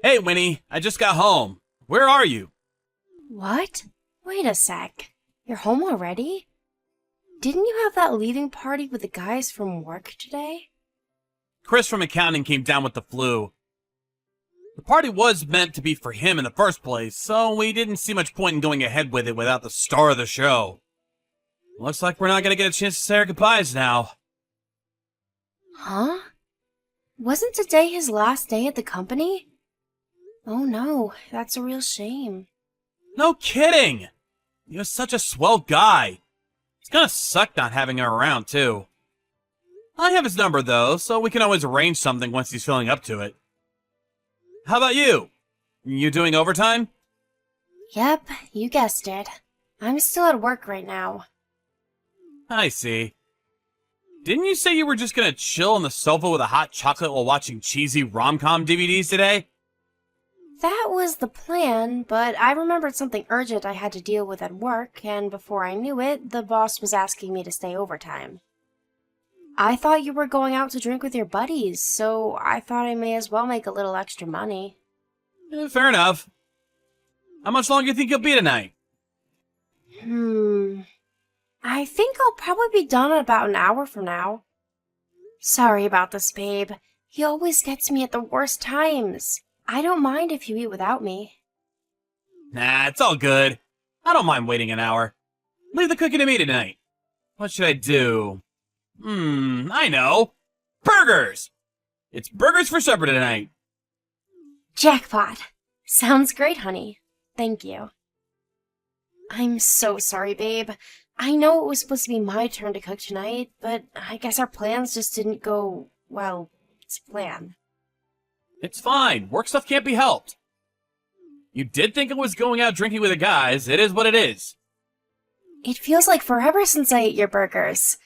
Hey, Winnie, I just got home. Where are you? What? Wait a sec. You're home already? Didn't you have that leaving party with the guys from work today? Chris from accounting came down with the flu. The party was meant to be for him in the first place, so we didn't see much point in going ahead with it without the star of the show. Looks like we're not gonna get a chance to say our goodbyes now. Huh? Wasn't today his last day at the company? Oh no, that's a real shame. No kidding! He was such a swell guy. It's gonna suck not having him around, too. I have his number, though, so we can always arrange something once he's feeling up to it. How about you? You doing overtime? Yep, you guessed it. I'm still at work right now. I see. Didn't you say you were just gonna chill on the sofa with a hot chocolate while watching cheesy rom-com DVDs today? That was the plan, but I remembered something urgent I had to deal with at work, and before I knew it, the boss was asking me to stay overtime. I thought you were going out to drink with your buddies, so I thought I may as well make a little extra money. Fair enough. How much longer do you think you'll be tonight? I think I'll probably be done in about an hour from now. Sorry about this, babe. He always gets me at the worst times. I don't mind if you eat without me. Nah, it's all good. I don't mind waiting an hour. Leave the cooking to me tonight. What should I do? I know. Burgers! It's burgers for supper tonight. Jackpot. Sounds great, honey. Thank you. I'm so sorry, babe. I know it was supposed to be my turn to cook tonight, but I guess our plans just didn't go, well, to plan. It's fine. Work stuff can't be helped. You did think it was going out drinking with the guys. It is what it is. It feels like forever since I ate your burgers.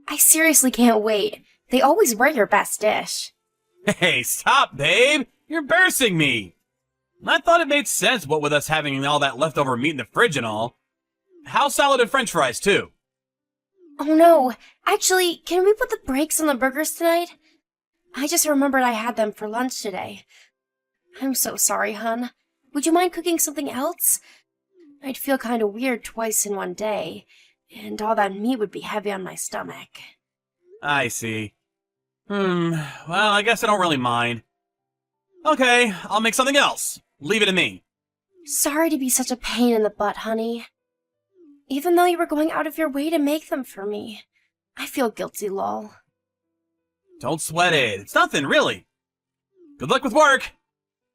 I seriously can't wait. They always were your best dish. Hey, stop, babe. You're embarrassing me. I thought it made sense, what with us having all that leftover meat in the fridge and all. House salad and french fries, too. Oh no, actually, can we put the brakes on the burgers tonight? I just remembered I had them for lunch today. I'm so sorry, hon. Would you mind cooking something else? I'd feel kind of weird twice in one day, and all that meat would be heavy on my stomach. I see. Well, I guess I don't really mind. Okay, I'll make something else. Leave it to me. Sorry to be such a pain in the butt, honey. Even though you were going out of your way to make them for me, I feel guilty, lol. Don't sweat it. It's nothing, really. Good luck with work.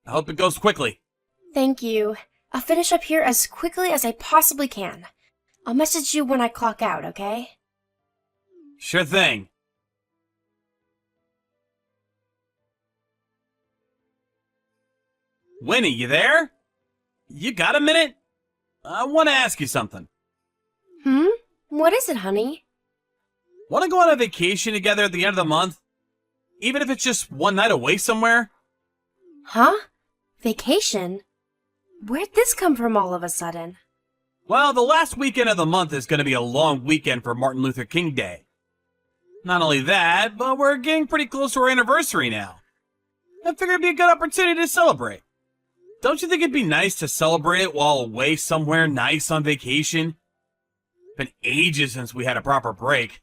I hope it goes quickly. Thank you. I'll finish up here as quickly as I possibly can. I'll message you when I clock out, okay? Sure thing. Winnie, you there? You got a minute? I want to ask you something. What is it, honey? Want to go on a vacation together at the end of the month? Even if it's just one night away somewhere? Huh? Vacation? Where'd this come from all of a sudden? Well, the last weekend of the month is going to be a long weekend for Martin Luther King Day. Not only that, but we're getting pretty close to our anniversary now. I figured it'd be a good opportunity to celebrate. Don't you think it'd be nice to celebrate it while away somewhere nice on vacation? Been ages since we had a proper break.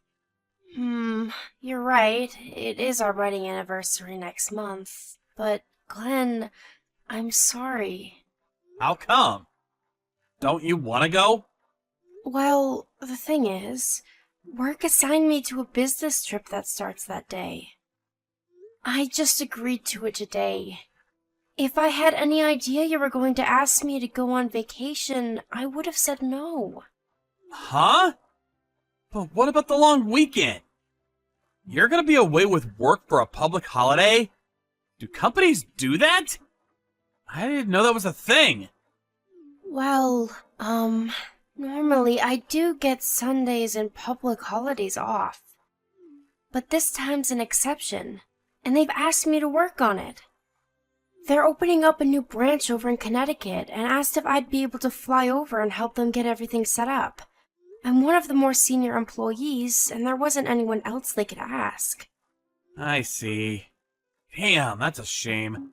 You're right. It is our wedding anniversary next month. But, Glenn, I'm sorry. How come? Don't you want to go? Well, the thing is, work assigned me to a business trip that starts that day. I just agreed to it today. If I had any idea you were going to ask me to go on vacation, I would have said no. Huh? But what about the long weekend? You're gonna be away with work for a public holiday? Do companies do that? I didn't know that was a thing. Well, normally I do get Sundays and public holidays off. But this time's an exception, and they've asked me to work on it. They're opening up a new branch over in Connecticut and asked if I'd be able to fly over and help them get everything set up. I'm one of the more senior employees, and there wasn't anyone else they could ask. I see. Damn, that's a shame.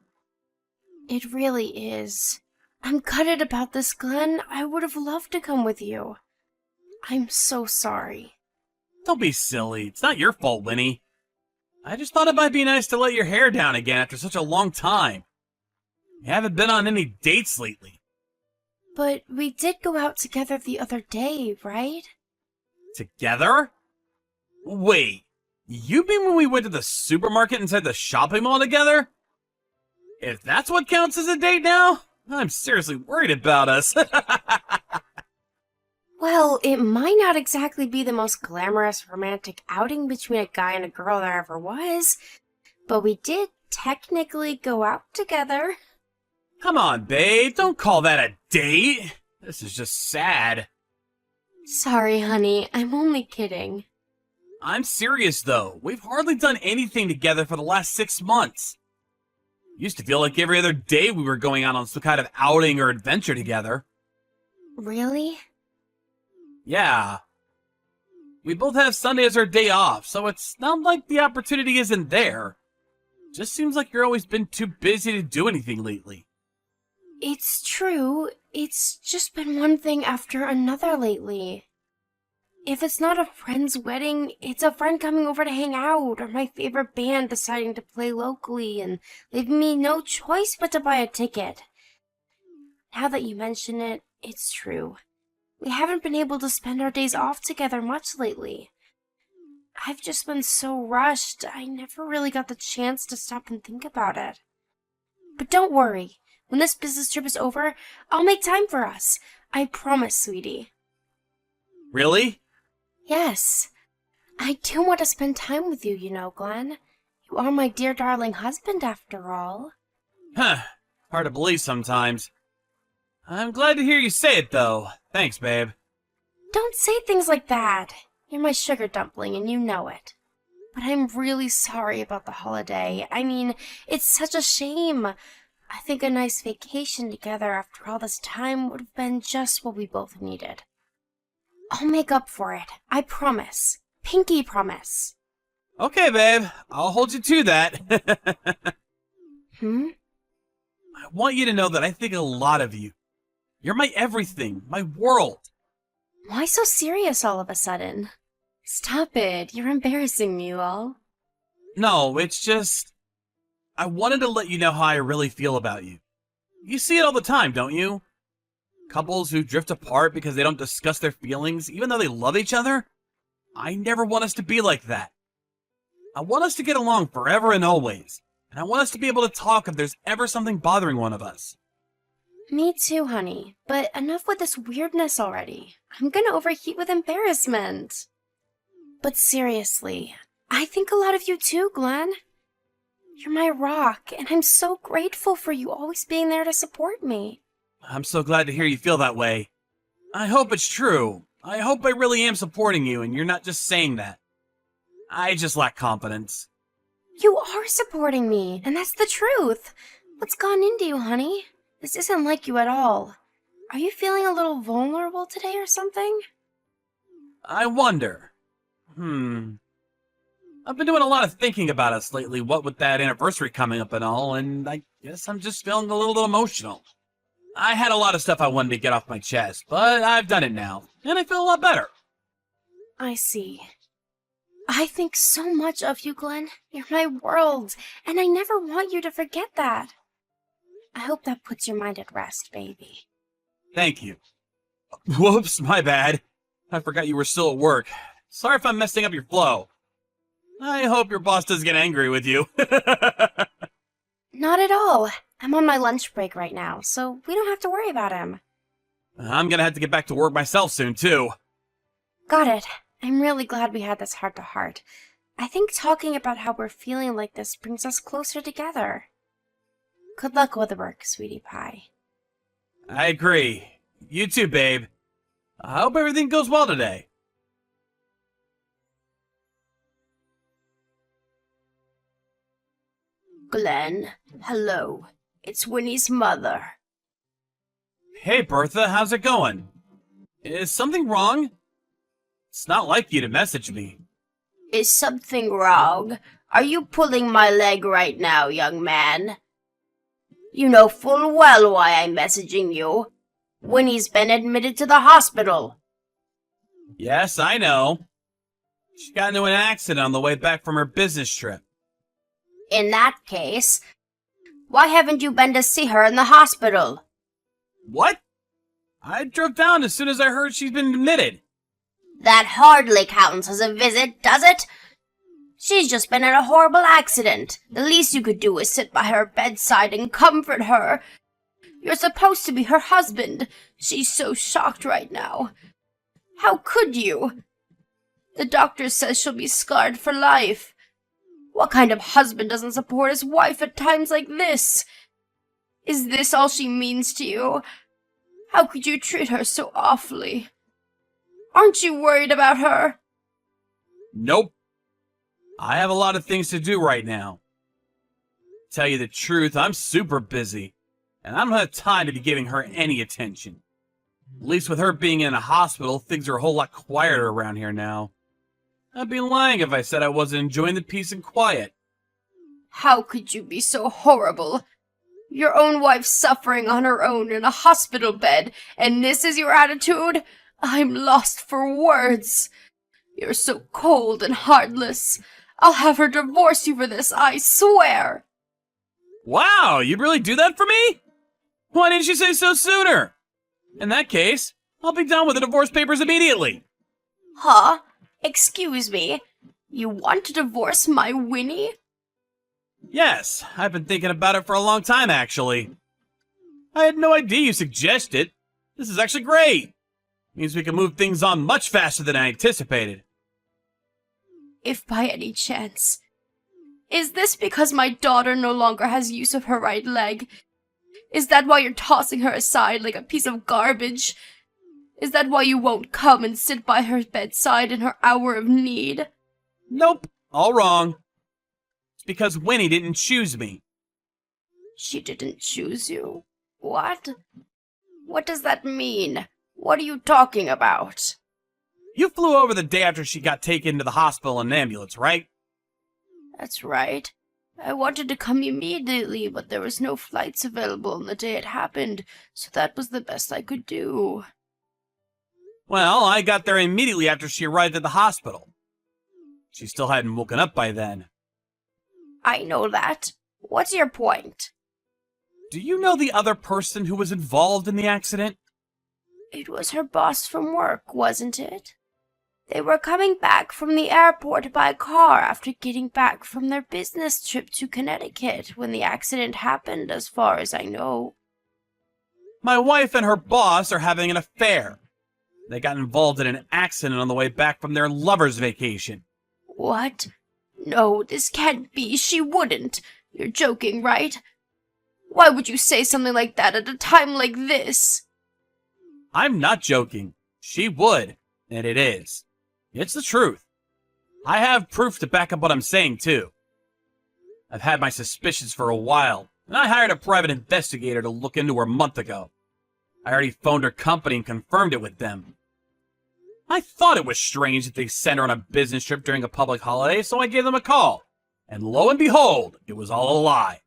It really is. I'm gutted about this, Glenn. I would have loved to come with you. I'm so sorry. Don't be silly. It's not your fault, Winnie. I just thought it might be nice to let your hair down again after such a long time. You haven't been on any dates lately. But we did go out together the other day, right? Together? Wait, you mean when we went to the supermarket inside the shopping mall together? If that's what counts as a date now, I'm seriously worried about us. Well, it might not exactly be the most glamorous romantic outing between a guy and a girl there ever was, but we did technically go out together. Come on, babe, don't call that a date. This is just sad. Sorry, honey, I'm only kidding. I'm serious, though. We've hardly done anything together for the last 6 months. Used to feel like every other day we were going out on some kind of outing or adventure together. Really? Yeah. We both have Sunday as our day off, so it's not like the opportunity isn't there. Just seems like you're always been too busy to do anything lately. It's true. It's just been one thing after another lately. If it's not a friend's wedding, it's a friend coming over to hang out, or my favorite band deciding to play locally and leaving me no choice but to buy a ticket. Now that you mention it, it's true. We haven't been able to spend our days off together much lately. I've just been so rushed, I never really got the chance to stop and think about it. But don't worry. When this business trip is over, I'll make time for us. I promise, sweetie. Really? Yes. I do want to spend time with you, you know, Glenn. You are my dear darling husband, after all. Huh. Hard to believe sometimes. I'm glad to hear you say it, though. Thanks, babe. Don't say things like that. You're my sugar dumpling, and you know it. But I'm really sorry about the holiday. I mean, it's such a shame. I think a nice vacation together after all this time would have been just what we both needed. I'll make up for it. I promise. Pinky promise. Okay, babe. I'll hold you to that. I want you to know that I think a lot of you. You're my everything, my world. Why so serious all of a sudden? Stop it. You're embarrassing me, Lol. No, it's just... I wanted to let you know how I really feel about you. You see it all the time, don't you? Couples who drift apart because they don't discuss their feelings, even though they love each other? I never want us to be like that. I want us to get along forever and always. And I want us to be able to talk if there's ever something bothering one of us. Me too, honey. But enough with this weirdness already. I'm gonna overheat with embarrassment. But seriously, I think a lot of you too, Glenn. You're my rock, and I'm so grateful for you always being there to support me. I'm so glad to hear you feel that way. I hope it's true. I hope I really am supporting you and you're not just saying that. I just lack confidence. You are supporting me, and that's the truth. What's gone into you, honey? This isn't like you at all. Are you feeling a little vulnerable today or something? I wonder. I've been doing a lot of thinking about us lately, what with that anniversary coming up and all, and I guess I'm just feeling a little emotional. I had a lot of stuff I wanted to get off my chest, but I've done it now, and I feel a lot better. I see. I think so much of you, Glenn. You're my world, and I never want you to forget that. I hope that puts your mind at rest, baby. Thank you. Whoops, my bad. I forgot you were still at work. Sorry if I'm messing up your flow. I hope your boss doesn't get angry with you. Not at all. I'm on my lunch break right now, so we don't have to worry about him. I'm gonna have to get back to work myself soon, too. Got it. I'm really glad we had this heart-to-heart. I think talking about how we're feeling like this brings us closer together. Good luck with the work, sweetie pie. I agree. You too, babe. I hope everything goes well today. Glenn, hello. It's Winnie's mother. Hey, Bertha, how's it going? Is something wrong? It's not like you to message me. Is something wrong? Are you pulling my leg right now, young man? You know full well why I'm messaging you. Winnie's been admitted to the hospital. Yes, I know. She got into an accident on the way back from her business trip. In that case, why haven't you been to see her in the hospital? What? I drove down as soon as I heard she's been admitted. That hardly counts as a visit, does it? She's just been in a horrible accident. The least you could do is sit by her bedside and comfort her. You're supposed to be her husband. She's so shocked right now. How could you? The doctor says she'll be scarred for life. What kind of husband doesn't support his wife at times like this? Is this all she means to you? How could you treat her so awfully? Aren't you worried about her? Nope. I have a lot of things to do right now. Tell you the truth, I'm super busy, and I don't have time to be giving her any attention. At least with her being in a hospital, things are a whole lot quieter around here now. I'd be lying if I said I wasn't enjoying the peace and quiet. How could you be so horrible? Your own wife's suffering on her own in a hospital bed, and this is your attitude? I'm lost for words. You're so cold and heartless. I'll have her divorce you for this, I swear. Wow, you'd really do that for me? Why didn't you say so sooner? In that case, I'll be done with the divorce papers immediately. Huh? Excuse me? You want to divorce my Winnie? Yes, I've been thinking about it for a long time, actually. I had no idea you suggested. This is actually great. Means we can move things on much faster than I anticipated. If by any chance. Is this because my daughter no longer has use of her right leg? Is that why you're tossing her aside like a piece of garbage? Is that why you won't come and sit by her bedside in her hour of need? Nope, all wrong. It's because Winnie didn't choose me. She didn't choose you? What? What does that mean? What are you talking about? You flew over the day after she got taken to the hospital in an ambulance, right? That's right. I wanted to come immediately, but there was no flights available on the day it happened, so that was the best I could do. Well, I got there immediately after she arrived at the hospital. She still hadn't woken up by then. I know that. What's your point? Do you know the other person who was involved in the accident? It was her boss from work, wasn't it? They were coming back from the airport by car after getting back from their business trip to Connecticut when the accident happened, as far as I know. My wife and her boss are having an affair. They got involved in an accident on the way back from their lover's vacation. What? No, this can't be. She wouldn't. You're joking, right? Why would you say something like that at a time like this? I'm not joking. She would, and it is. It's the truth. I have proof to back up what I'm saying, too. I've had my suspicions for a while, and I hired a private investigator to look into her a month ago. I already phoned her company and confirmed it with them. I thought it was strange that they sent her on a business trip during a public holiday, so I gave them a call. And lo and behold, it was all a lie.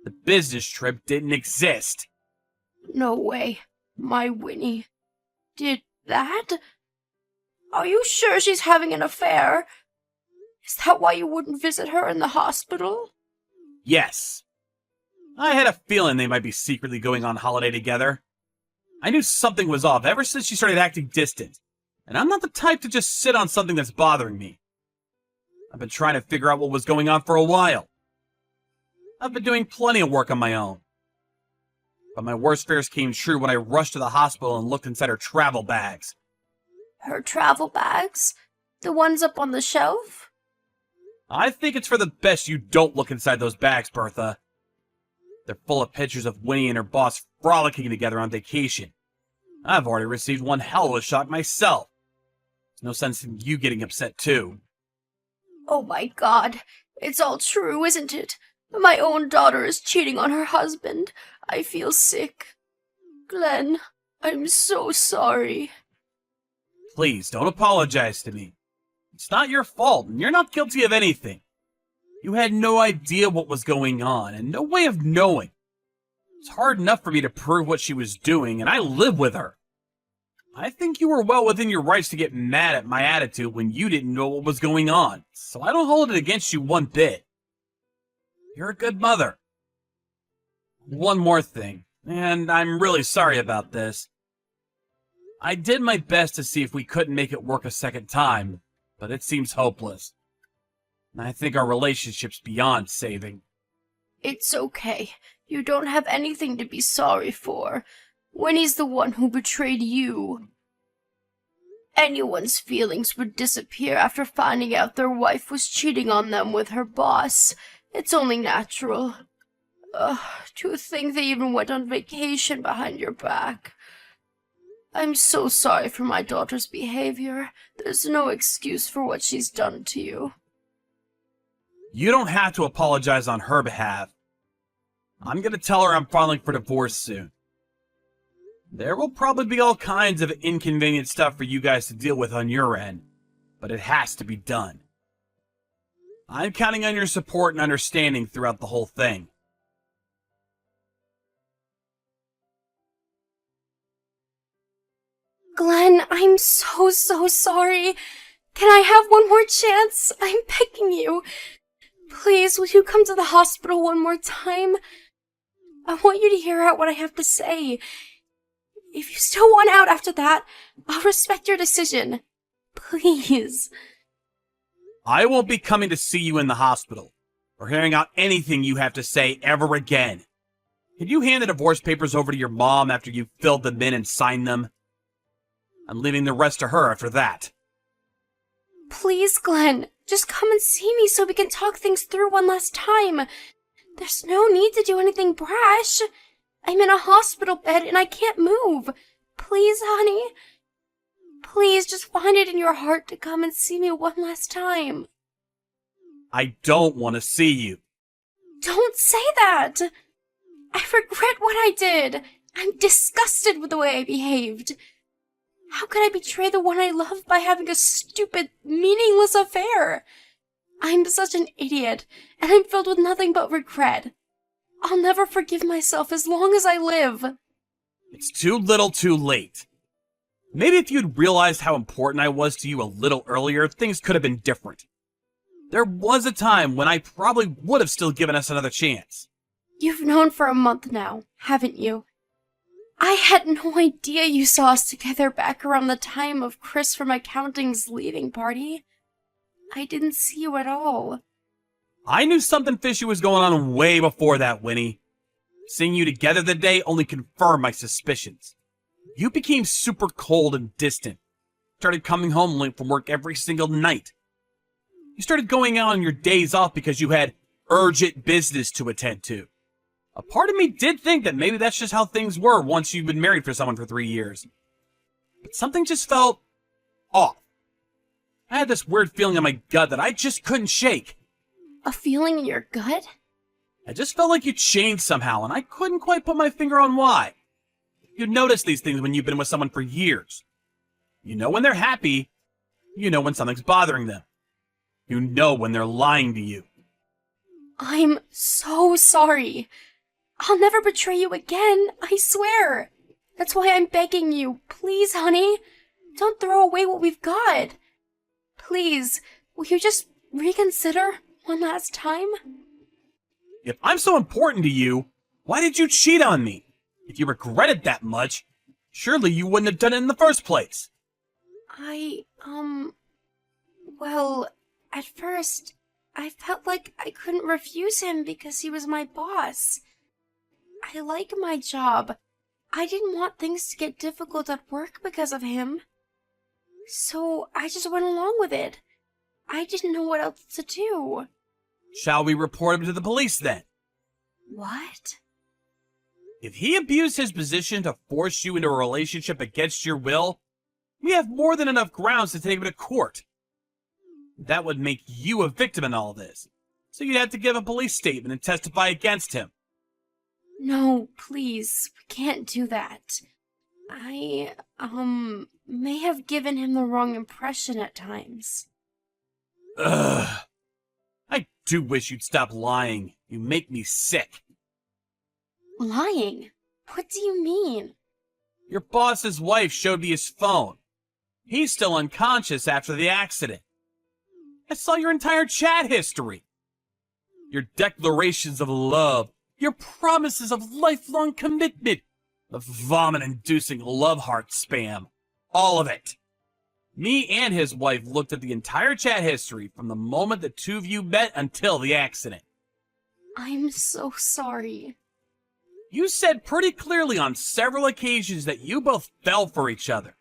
The business trip didn't exist. No way. My Winnie did that? Are you sure she's having an affair? Is that why you wouldn't visit her in the hospital? Yes. I had a feeling they might be secretly going on holiday together. I knew something was off ever since she started acting distant, and I'm not the type to just sit on something that's bothering me. I've been trying to figure out what was going on for a while. I've been doing plenty of work on my own. But my worst fears came true when I rushed to the hospital and looked inside her travel bags. Her travel bags? The ones up on the shelf? I think it's for the best you don't look inside those bags, Bertha. They're full of pictures of Winnie and her boss frolicking together on vacation. I've already received one hell of a shock myself. There's no sense in you getting upset, too. Oh my God. It's all true, isn't it? My own daughter is cheating on her husband. I feel sick. Glenn, I'm so sorry. Please, don't apologize to me. It's not your fault, and you're not guilty of anything. You had no idea what was going on, and no way of knowing. It's hard enough for me to prove what she was doing, and I live with her. I think you were well within your rights to get mad at my attitude when you didn't know what was going on, so I don't hold it against you one bit. You're a good mother. One more thing, and I'm really sorry about this. I did my best to see if we couldn't make it work a second time, but it seems hopeless. I think our relationship's beyond saving. It's okay. You don't have anything to be sorry for. Winnie's the one who betrayed you. Anyone's feelings would disappear after finding out their wife was cheating on them with her boss. It's only natural. To think they even went on vacation behind your back. I'm so sorry for my daughter's behavior. There's no excuse for what she's done to you. You don't have to apologize on her behalf. I'm gonna tell her I'm filing for divorce soon. There will probably be all kinds of inconvenient stuff for you guys to deal with on your end, but it has to be done. I'm counting on your support and understanding throughout the whole thing. Glenn, I'm so sorry. Can I have one more chance? I'm begging you. Please, will you come to the hospital one more time? I want you to hear out what I have to say. If you still want out after that, I'll respect your decision. Please. I won't be coming to see you in the hospital, or hearing out anything you have to say ever again. Can you hand the divorce papers over to your mom after you've filled them in and signed them? I'm leaving the rest to her after that. Please, Glenn, just come and see me so we can talk things through one last time. There's no need to do anything brash. I'm in a hospital bed and I can't move. Please, honey. Please, just find it in your heart to come and see me one last time. I don't want to see you. Don't say that. I regret what I did. I'm disgusted with the way I behaved. How could I betray the one I love by having a stupid, meaningless affair? I'm such an idiot, and I'm filled with nothing but regret. I'll never forgive myself as long as I live. It's too little too late. Maybe if you'd realized how important I was to you a little earlier, things could have been different. There was a time when I probably would have still given us another chance. You've known for a month now, haven't you? I had no idea you saw us together back around the time of Chris from accounting's leaving party. I didn't see you at all. I knew something fishy was going on way before that, Winnie. Seeing you together that day only confirmed my suspicions. You became super cold and distant. Started coming home late from work every single night. You started going out on your days off because you had urgent business to attend to. A part of me did think that maybe that's just how things were once you've been married for someone for 3 years. But something just felt off. I had this weird feeling in my gut that I just couldn't shake. A feeling in your gut? I just felt like you changed somehow, and I couldn't quite put my finger on why. You notice these things when you've been with someone for years. You know when they're happy. You know when something's bothering them. You know when they're lying to you. I'm so sorry. I'll never betray you again, I swear. That's why I'm begging you. Please, honey, don't throw away what we've got. Please, will you just reconsider one last time? If I'm so important to you, why did you cheat on me? If you regret it that much, surely you wouldn't have done it in the first place. Well, at first, I felt like I couldn't refuse him because he was my boss. I like my job. I didn't want things to get difficult at work because of him. So I just went along with it. I didn't know what else to do. Shall we report him to the police then? What? If he abused his position to force you into a relationship against your will, we have more than enough grounds to take him to court. That would make you a victim in all this, so you'd have to give a police statement and testify against him. No, please, we can't do that. I, may have given him the wrong impression at times. Ugh. I do wish you'd stop lying. You make me sick. Lying? What do you mean? Your boss's wife showed me his phone. He's still unconscious after the accident. I saw your entire chat history. Your declarations of love, your promises of lifelong commitment, the vomit-inducing love heart spam. All of it. Me and his wife looked at the entire chat history from the moment the two of you met until the accident. I'm so sorry. You said pretty clearly on several occasions that you both fell for each other.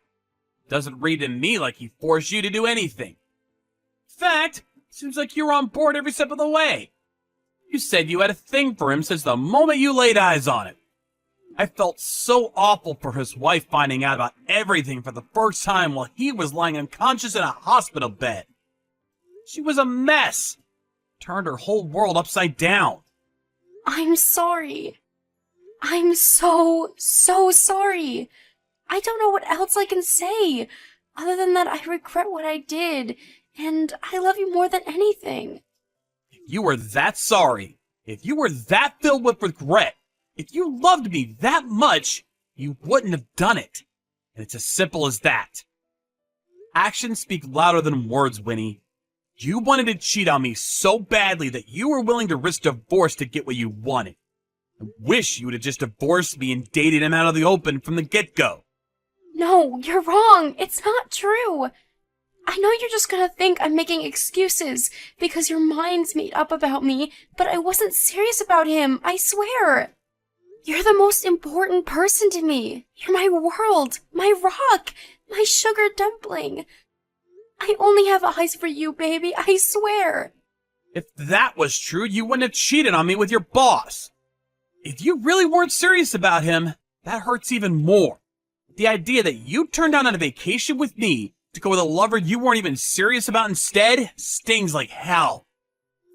Doesn't read to me like he forced you to do anything. In fact, seems like you were on board every step of the way. You said you had a thing for him since the moment you laid eyes on him. I felt so awful for his wife finding out about everything for the first time while he was lying unconscious in a hospital bed. She was a mess. Turned her whole world upside down. I'm sorry. I'm so sorry. I don't know what else I can say, other than that I regret what I did, and I love you more than anything. If you were that sorry, if you were that filled with regret, if you loved me that much, you wouldn't have done it. And it's as simple as that. Actions speak louder than words, Winnie. You wanted to cheat on me so badly that you were willing to risk divorce to get what you wanted. I wish you would have just divorced me and dated him out of the open from the get-go. No, you're wrong. It's not true. I know you're just gonna think I'm making excuses because your mind's made up about me, but I wasn't serious about him, I swear. You're the most important person to me. You're my world, my rock, my sugar dumpling. I only have eyes for you, baby, I swear. If that was true, you wouldn't have cheated on me with your boss. If you really weren't serious about him, that hurts even more. The idea that you turned down on a vacation with me to go with a lover you weren't even serious about instead stings like hell.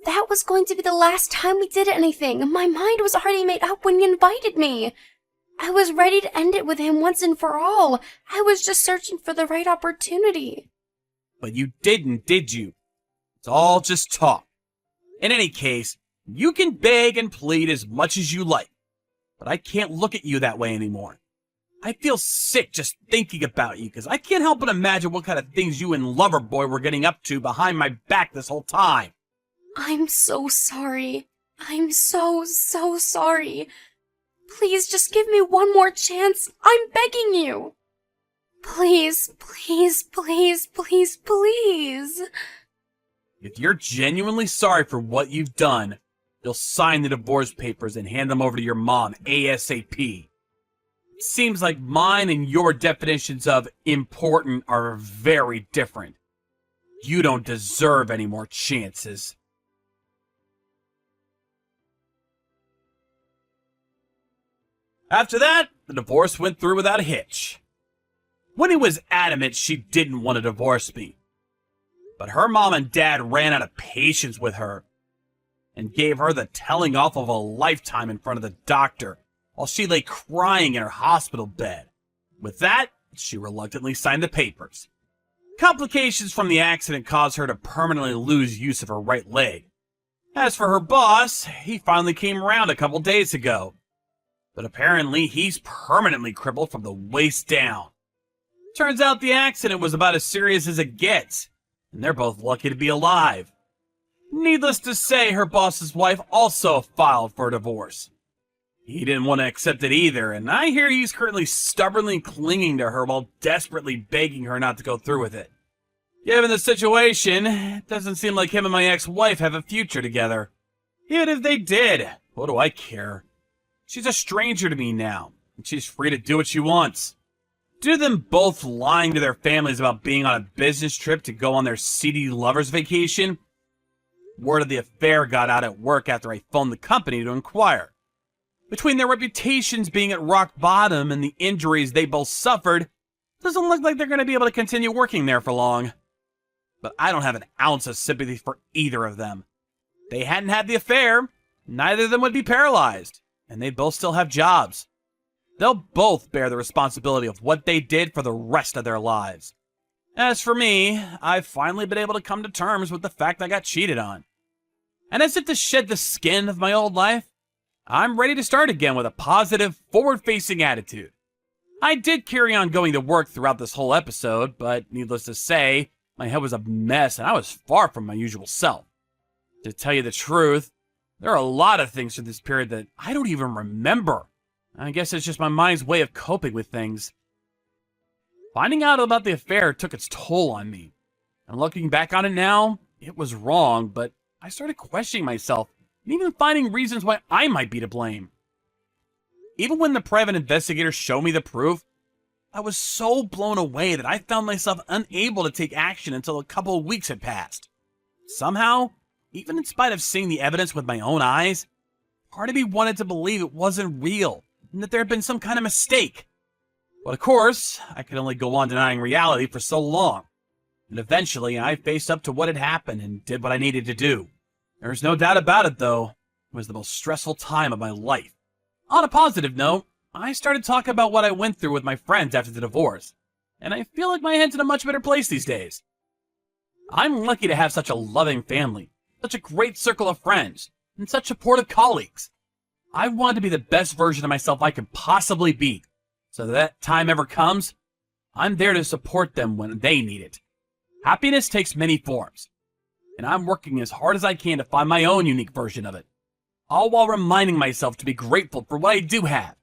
That was going to be the last time we did anything. My mind was already made up when you invited me. I was ready to end it with him once and for all. I was just searching for the right opportunity. But you didn't, did you? It's all just talk. In any case, you can beg and plead as much as you like, but I can't look at you that way anymore. I feel sick just thinking about you because I can't help but imagine what kind of things you and Loverboy were getting up to behind my back this whole time. I'm so sorry. I'm so sorry. Please just give me one more chance. I'm begging you. Please, please, please, please, please. If you're genuinely sorry for what you've done, you'll sign the divorce papers and hand them over to your mom ASAP. It seems like mine and your definitions of important are very different. You don't deserve any more chances. After that, the divorce went through without a hitch. Winnie was adamant she didn't want to divorce me. But her mom and dad ran out of patience with her and gave her the telling off of a lifetime in front of the doctor while she lay crying in her hospital bed. With that, she reluctantly signed the papers. Complications from the accident caused her to permanently lose use of her right leg. As for her boss, he finally came around a couple days ago. But apparently he's permanently crippled from the waist down. Turns out the accident was about as serious as it gets, and they're both lucky to be alive. Needless to say, her boss's wife also filed for a divorce. He didn't want to accept it either, and I hear he's currently stubbornly clinging to her while desperately begging her not to go through with it. Given the situation, it doesn't seem like him and my ex-wife have a future together. Even if they did, what do I care? She's a stranger to me now, and she's free to do what she wants. Due to them both lying to their families about being on a business trip to go on their seedy lovers vacation, word of the affair got out at work after I phoned the company to inquire. Between their reputations being at rock bottom and the injuries they both suffered, doesn't look like they're going to be able to continue working there for long. But I don't have an ounce of sympathy for either of them. If they hadn't had the affair, neither of them would be paralyzed, and they'd both still have jobs. They'll both bear the responsibility of what they did for the rest of their lives. As for me, I've finally been able to come to terms with the fact I got cheated on. And as if to shed the skin of my old life, I'm ready to start again with a positive, forward-facing attitude. I did carry on going to work throughout this whole episode, but needless to say, my head was a mess and I was far from my usual self. To tell you the truth, there are a lot of things through this period that I don't even remember. I guess it's just my mind's way of coping with things. Finding out about the affair took its toll on me. And looking back on it now, it was wrong, but I started questioning myself and even finding reasons why I might be to blame. Even when the private investigators showed me the proof, I was so blown away that I found myself unable to take action until a couple of weeks had passed. Somehow, even in spite of seeing the evidence with my own eyes, part of me wanted to believe it wasn't real and that there had been some kind of mistake. But of course, I could only go on denying reality for so long. And eventually, I faced up to what had happened and did what I needed to do. There's no doubt about it, though. It was the most stressful time of my life. On a positive note, I started talking about what I went through with my friends after the divorce, and I feel like my head's in a much better place these days. I'm lucky to have such a loving family, such a great circle of friends, and such supportive colleagues. I want to be the best version of myself I can possibly be, so that time ever comes, I'm there to support them when they need it. Happiness takes many forms, and I'm working as hard as I can to find my own unique version of it, all while reminding myself to be grateful for what I do have